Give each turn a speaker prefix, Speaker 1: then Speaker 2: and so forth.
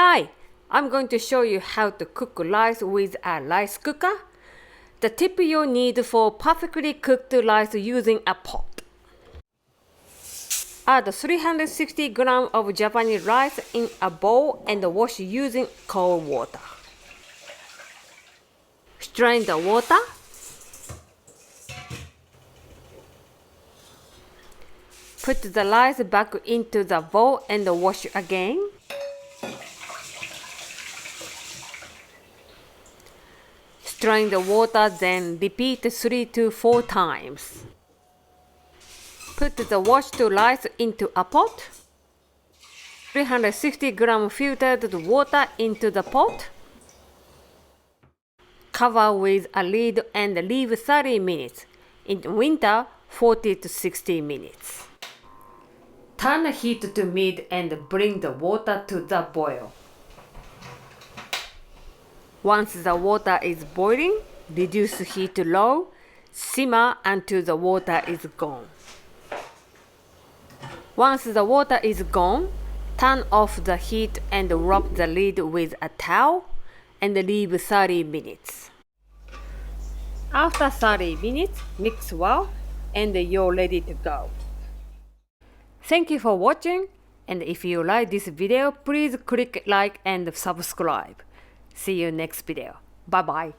Speaker 1: Hi, I'm going to show you how to cook rice with a rice cooker. The tip you'll need for perfectly cooked rice using a pot. Add 360 grams of Japanese rice in a bowl and wash using cold water. Strain the water. Put the rice back into the bowl and wash again. Strain the water, then repeat 3 to 4 times. Put the washed rice into a pot. 360 grams filtered water into the pot. Cover with a lid and leave 30 minutes. In winter, 40 to 60 minutes. Turn the heat to mid and bring the water to the boil. Once the water is boiling, reduce heat to low. Simmer until the water is gone. Once the water is gone, turn off the heat and wrap the lid with a towel and leave 30 minutes. After 30 minutes, mix well and you're ready to go. Thank you for watching, and if you like this video, please click like and subscribe. See you next video. Bye bye.